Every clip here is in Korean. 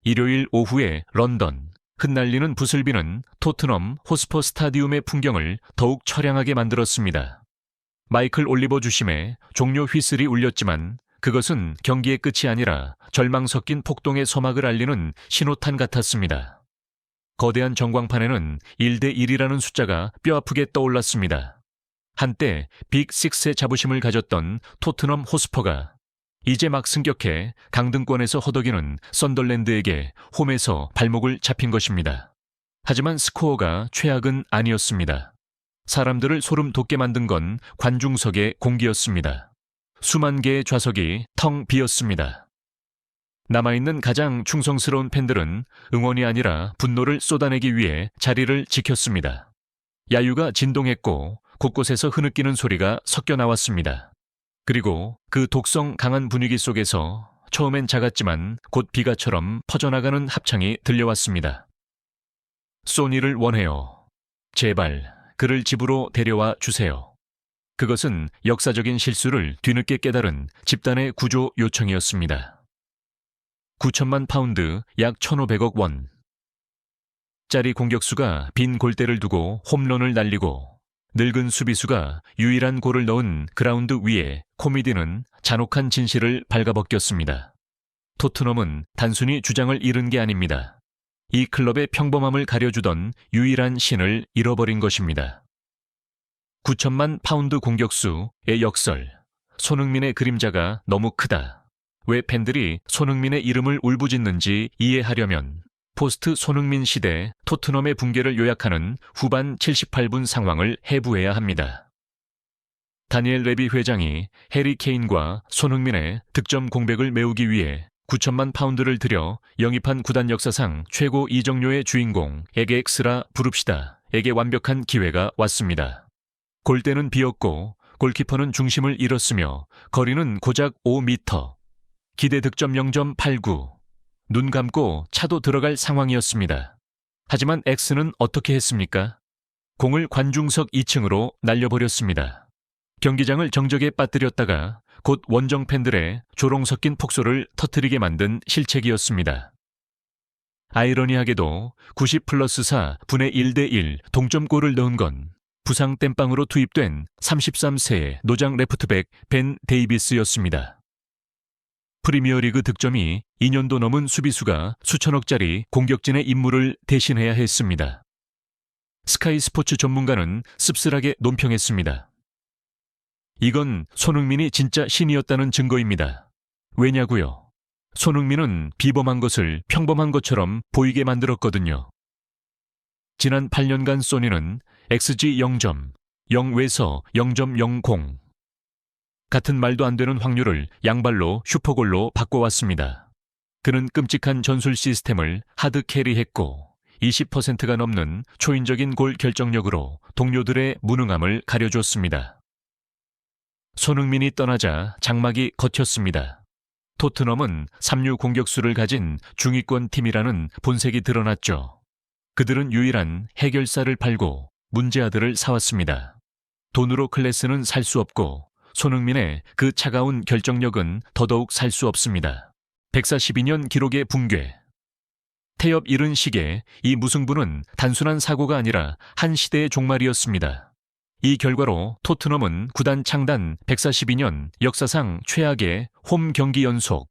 일요일 오후에 런던, 흩날리는 부슬비는 토트넘 호스퍼 스타디움의 풍경을 더욱 처량하게 만들었습니다. 마이클 올리버 주심의 종료 휘슬이 울렸지만 그것은 경기의 끝이 아니라 절망 섞인 폭동의 서막을 알리는 신호탄 같았습니다. 거대한 전광판에는 1대1이라는 숫자가 뼈아프게 떠올랐습니다. 한때 빅6의 자부심을 가졌던 토트넘 호스퍼가 이제 막 승격해 강등권에서 허덕이는 썬덜랜드에게 홈에서 발목을 잡힌 것입니다. 하지만 스코어가 최악은 아니었습니다. 사람들을 소름 돋게 만든 건 관중석의 공기였습니다. 수만 개의 좌석이 텅 비었습니다. 남아있는 가장 충성스러운 팬들은 응원이 아니라 분노를 쏟아내기 위해 자리를 지켰습니다. 야유가 진동했고 곳곳에서 흐느끼는 소리가 섞여 나왔습니다. 그리고 그 독성 강한 분위기 속에서 처음엔 작았지만 곧 비가처럼 퍼져나가는 합창이 들려왔습니다. 소니를 원해요. 제발 그를 집으로 데려와 주세요. 그것은 역사적인 실수를 뒤늦게 깨달은 집단의 구조 요청이었습니다. 9천만 파운드, 약 1,500억 원. 짜리 공격수가 빈 골대를 두고 홈런을 날리고 늙은 수비수가 유일한 골을 넣은 그라운드 위에 코미디는 잔혹한 진실을 발가벗겼습니다. 토트넘은 단순히 주장을 잃은 게 아닙니다. 이 클럽의 평범함을 가려주던 유일한 신을 잃어버린 것입니다. 9천만 파운드 공격수의 역설. 손흥민의 그림자가 너무 크다. 왜 팬들이 손흥민의 이름을 울부짖는지 이해하려면 포스트 손흥민 시대 토트넘의 붕괴를 요약하는 후반 78분 상황을 해부해야 합니다. 다니엘 레비 회장이 해리 케인과 손흥민의 득점 공백을 메우기 위해 9천만 파운드를 들여 영입한 구단 역사상 최고 이적료의 주인공 에게엑스라 부릅시다. 에게 완벽한 기회가 왔습니다. 골대는 비었고 골키퍼는 중심을 잃었으며 거리는 고작 5m. 기대 득점 0.89. 눈 감고 차도 들어갈 상황이었습니다. 하지만 X는 어떻게 했습니까? 공을 관중석 2층으로 날려버렸습니다. 경기장을 정적에 빠뜨렸다가 곧 원정 팬들의 조롱 섞인 폭소를 터뜨리게 만든 실책이었습니다. 아이러니하게도 90 플러스 4 분의 1대1 동점골을 넣은 건 부상 땜빵으로 투입된 33세의 노장 레프트백 벤 데이비스였습니다. 프리미어리그 득점이 2년도 넘은 수비수가 수천억짜리 공격진의 임무를 대신해야 했습니다. 스카이 스포츠 전문가는 씁쓸하게 논평했습니다. 이건 손흥민이 진짜 신이었다는 증거입니다. 왜냐고요? 손흥민은 비범한 것을 평범한 것처럼 보이게 만들었거든요. 지난 8년간 소니는 XG 0점, 0외서 0.00 같은 말도 안 되는 확률을 양발로 슈퍼골로 바꿔왔습니다. 그는 끔찍한 전술 시스템을 하드 캐리했고 20%가 넘는 초인적인 골 결정력으로 동료들의 무능함을 가려줬습니다. 손흥민이 떠나자 장막이 걷혔습니다. 토트넘은 3류 공격수를 가진 중위권 팀이라는 본색이 드러났죠. 그들은 유일한 해결사를 팔고 문제아들을 사왔습니다. 돈으로 클래스는 살 수 없고 손흥민의 그 차가운 결정력은 더더욱 살 수 없습니다. 142년 기록의 붕괴. 태엽 잃은 시계, 이 무승부는 단순한 사고가 아니라 한 시대의 종말이었습니다. 이 결과로 토트넘은 구단 창단 142년 역사상 최악의 홈 경기 연속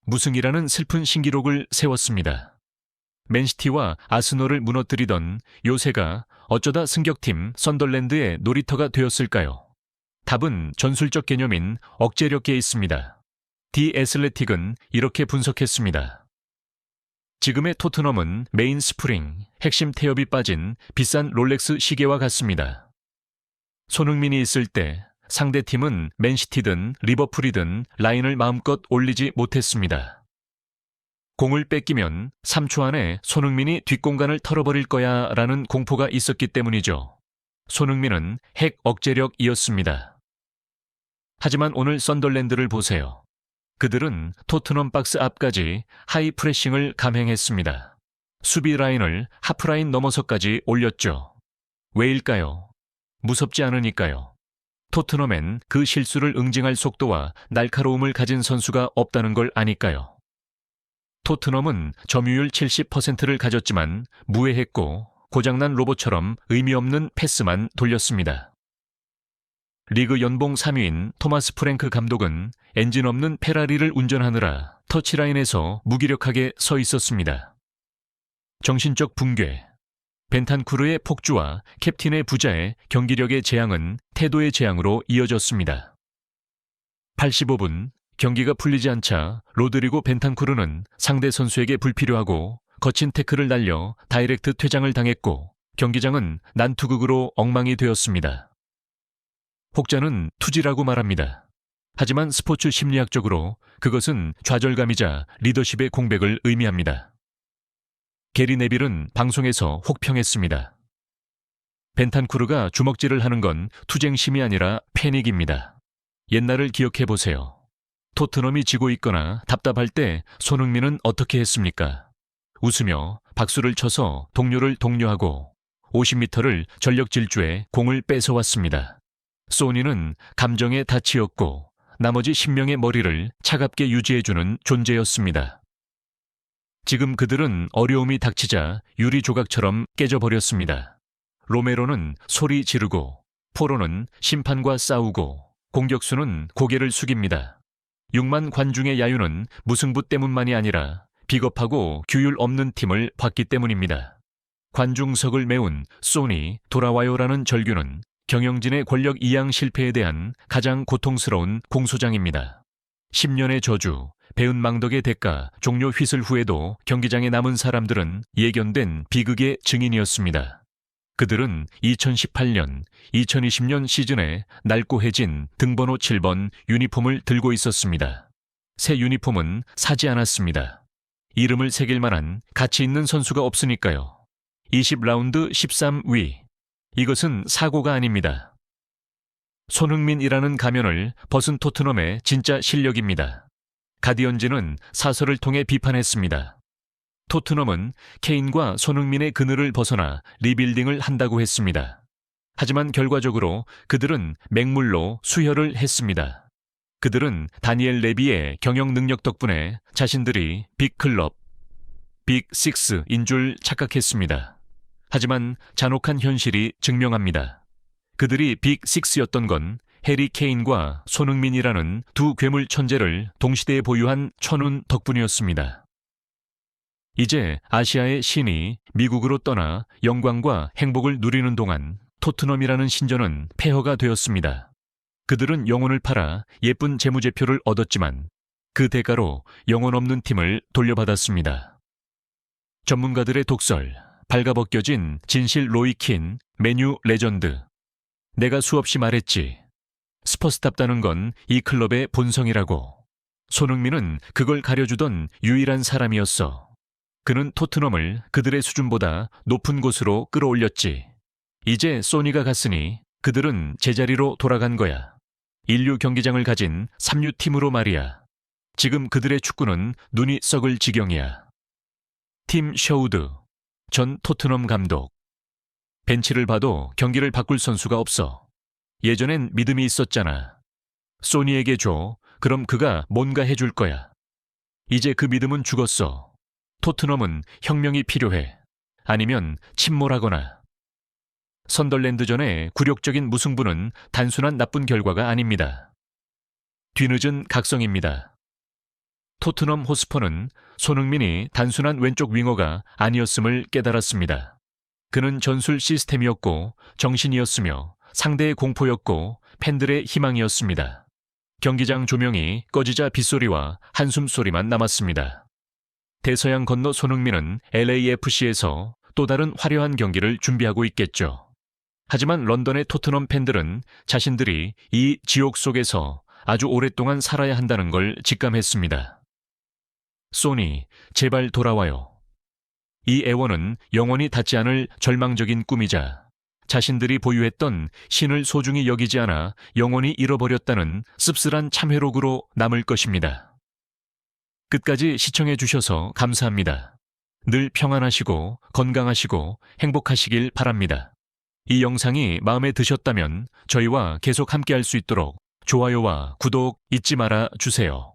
무승이라는 슬픈 신기록을 세웠습니다. 맨시티와 아스널을 무너뜨리던 요새가 어쩌다 승격팀 썬덜랜드의 놀이터가 되었을까요? 답은 전술적 개념인 억제력에 있습니다. 디 애슬레틱은 이렇게 분석했습니다. 지금의 토트넘은 메인 스프링, 핵심 태엽이 빠진 비싼 롤렉스 시계와 같습니다. 손흥민이 있을 때 상대팀은 맨시티든 리버풀이든 라인을 마음껏 올리지 못했습니다. 공을 뺏기면 3초 안에 손흥민이 뒷공간을 털어버릴 거야 라는 공포가 있었기 때문이죠. 손흥민은 핵 억제력이었습니다. 하지만 오늘 썬덜랜드를 보세요. 그들은 토트넘 박스 앞까지 하이 프레싱을 감행했습니다. 수비 라인을 하프라인 넘어서까지 올렸죠. 왜일까요? 무섭지 않으니까요. 토트넘엔 그 실수를 응징할 속도와 날카로움을 가진 선수가 없다는 걸 아니까요. 토트넘은 점유율 70%를 가졌지만 무해했고 고장난 로봇처럼 의미 없는 패스만 돌렸습니다. 리그 연봉 3위인 토마스 프랭크 감독은 엔진 없는 페라리를 운전하느라 터치라인에서 무기력하게 서 있었습니다. 정신적 붕괴, 벤탄쿠르의 폭주와 캡틴의 부자의 경기력의 재앙은 태도의 재앙으로 이어졌습니다. 85분, 경기가 풀리지 않자 로드리고 벤탄쿠르는 상대 선수에게 불필요하고 거친 태클을 날려 다이렉트 퇴장을 당했고 경기장은 난투극으로 엉망이 되었습니다. 혹자는 투지라고 말합니다. 하지만 스포츠 심리학적으로 그것은 좌절감이자 리더십의 공백을 의미합니다. 게리 네빌은 방송에서 혹평했습니다. 벤탄쿠르가 주먹질을 하는 건 투쟁심이 아니라 패닉입니다. 옛날을 기억해보세요. 토트넘이 지고 있거나 답답할 때 손흥민은 어떻게 했습니까? 웃으며 박수를 쳐서 동료를 독려하고 50m를 전력 질주해 공을 뺏어왔습니다. 소니는 감정에 닻이었고 나머지 10명의 머리를 차갑게 유지해주는 존재였습니다. 지금 그들은 어려움이 닥치자 유리 조각처럼 깨져버렸습니다. 로메로는 소리 지르고 포로는 심판과 싸우고 공격수는 고개를 숙입니다. 6만 관중의 야유는 무승부 때문만이 아니라 비겁하고 규율 없는 팀을 봤기 때문입니다. 관중석을 메운 소니 돌아와요라는 절규는 경영진의 권력 이양 실패에 대한 가장 고통스러운 공소장입니다. 10년의 저주, 배은망덕의 대가, 종료 휘슬 후에도 경기장에 남은 사람들은 예견된 비극의 증인이었습니다. 그들은 2018년, 2020년 시즌에 낡고해진 등번호 7번 유니폼을 들고 있었습니다. 새 유니폼은 사지 않았습니다. 이름을 새길 만한 가치 있는 선수가 없으니까요. 20라운드 13위. 이것은 사고가 아닙니다. 손흥민이라는 가면을 벗은 토트넘의 진짜 실력입니다. 가디언지는 사설을 통해 비판했습니다. 토트넘은 케인과 손흥민의 그늘을 벗어나 리빌딩을 한다고 했습니다. 하지만 결과적으로 그들은 맹물로 수혈을 했습니다. 그들은 다니엘 레비의 경영 능력 덕분에 자신들이 빅클럽, 빅6인 줄 착각했습니다. 하지만 잔혹한 현실이 증명합니다. 그들이 빅6였던 건 해리 케인과 손흥민이라는 두 괴물 천재를 동시대에 보유한 천운 덕분이었습니다. 이제 아시아의 신이 미국으로 떠나 영광과 행복을 누리는 동안 토트넘이라는 신전은 폐허가 되었습니다. 그들은 영혼을 팔아 예쁜 재무제표를 얻었지만 그 대가로 영혼 없는 팀을 돌려받았습니다. 전문가들의 독설, 발가벗겨진 진실 로이킨, 메뉴 레전드. 내가 수없이 말했지. 스퍼스답다는 건 이 클럽의 본성이라고. 손흥민은 그걸 가려주던 유일한 사람이었어. 그는 토트넘을 그들의 수준보다 높은 곳으로 끌어올렸지. 이제 소니가 갔으니 그들은 제자리로 돌아간 거야. 인류 경기장을 가진 3류팀으로 말이야. 지금 그들의 축구는 눈이 썩을 지경이야. 팀 셔우드, 전 토트넘 감독. 벤치를 봐도 경기를 바꿀 선수가 없어. 예전엔 믿음이 있었잖아. 소니에게 줘. 그럼 그가 뭔가 해줄 거야. 이제 그 믿음은 죽었어. 토트넘은 혁명이 필요해. 아니면 침몰하거나. 선덜랜드전의 굴욕적인 무승부는 단순한 나쁜 결과가 아닙니다. 뒤늦은 각성입니다. 토트넘 호스퍼는 손흥민이 단순한 왼쪽 윙어가 아니었음을 깨달았습니다. 그는 전술 시스템이었고 정신이었으며 상대의 공포였고 팬들의 희망이었습니다. 경기장 조명이 꺼지자 빗소리와 한숨소리만 남았습니다. 대서양 건너 손흥민은 LAFC에서 또 다른 화려한 경기를 준비하고 있겠죠. 하지만 런던의 토트넘 팬들은 자신들이 이 지옥 속에서 아주 오랫동안 살아야 한다는 걸 직감했습니다. 소니, 제발 돌아와요. 이 애원은 영원히 닿지 않을 절망적인 꿈이자 자신들이 보유했던 신을 소중히 여기지 않아 영원히 잃어버렸다는 씁쓸한 참회록으로 남을 것입니다. 끝까지 시청해 주셔서 감사합니다. 늘 평안하시고 건강하시고 행복하시길 바랍니다. 이 영상이 마음에 드셨다면 저희와 계속 함께할 수 있도록 좋아요와 구독 잊지 말아 주세요.